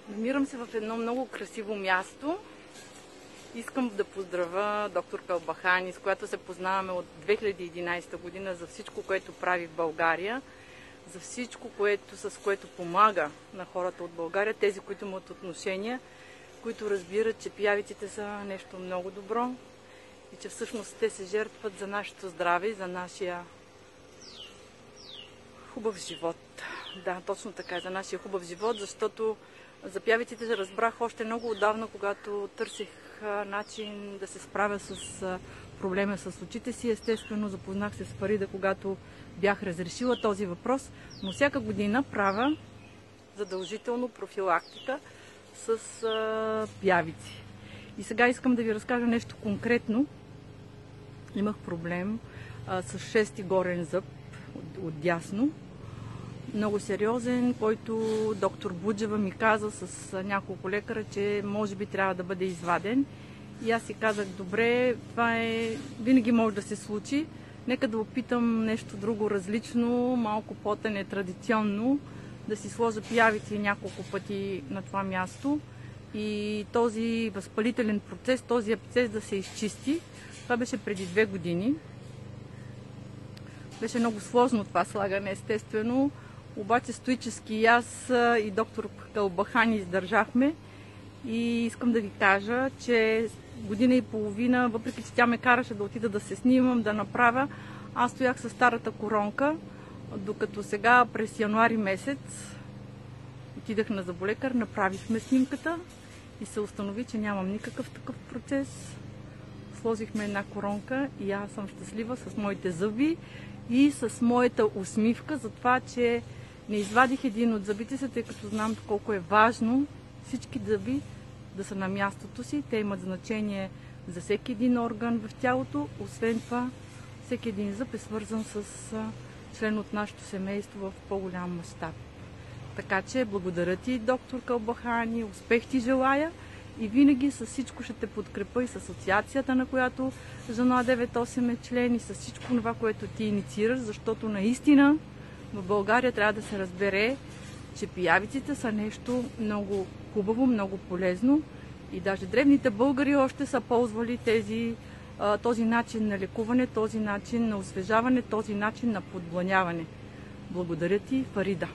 Намирам се в едно много красиво място. Искам да поздравя доктор Кълбахани, с която се познаваме от 2011 година, за всичко, което прави в България, за всичко, с което помага на хората от България, тези, които имат отношения, които разбират, че пиявиците са нещо много добро и че всъщност те се жертват за нашето здраве и за нашия хубав живот. Да, точно така, за нашия хубав живот, защото за пиявиците разбрах още много отдавна, когато търсих начин да се справя с проблема с очите си. Естествено, запознах се с Фарида, когато бях разрешила този въпрос, но всяка година правя задължително профилактика с пиявици. И сега искам да ви разкажа нещо конкретно. Имах проблем с шести горен зъб от дясно. Много сериозен, който доктор Буджева ми каза с няколко лекара, че може би трябва да бъде изваден. И аз си казах, добре, това винаги може да се случи. Нека да опитам нещо друго различно, малко по-нетрадиционно, да си сложа пиявици няколко пъти на това място и този възпалителен процес, този абсцес да се изчисти. Това беше преди 2 години. Беше много сложно това слагане, естествено. Обаче стоически и аз и доктор Кълбахани издържахме и искам да ви кажа, че година и половина, въпреки че тя ме караше да отида да се снимам, да направя, аз стоях със старата коронка, докато сега през януари месец отидах на зъболекар, направихме снимката и се установи, че нямам никакъв такъв процес. Сложихме една коронка и аз съм щастлива с моите зъби и с моята усмивка за това, че не извадих един от зъбите си, тъй като знам колко е важно всички зъби да са на мястото си. Те имат значение за всеки един орган в тялото. Освен това, всеки един зъб е свързан с член от нашето семейство в по-голям мащаб. Така че благодаря ти, доктор Кълбахани, успех ти желая и винаги с всичко ще те подкрепа и с асоциацията, на която Жена 98 е член, и с всичко това, което ти инициираш, защото наистина в България трябва да се разбере, че пиявиците са нещо много хубаво, много полезно и даже древните българи още са ползвали този начин на лекуване, този начин на освежаване, този начин на подбланяване. Благодаря ти, Фарида.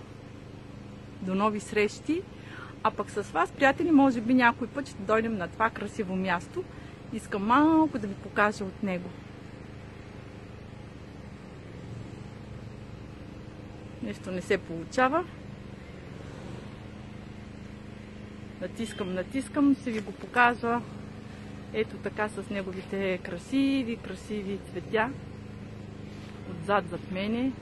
До нови срещи! А пък с вас, приятели, може би някой път ще дойдем на това красиво място. Искам малко да ви покажа от него. Нещо не се получава. Натискам, ще ви го покажа. Ето така с неговите красиви цветя. Отзад зад мене.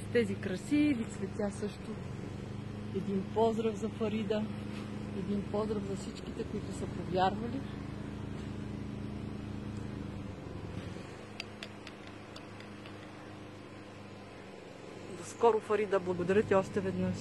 С тези красиви цветя също. Един поздрав за Фарида. Един поздрав за всичките, които са повярвали. До скоро, Фарида. Благодаря ти още веднъж.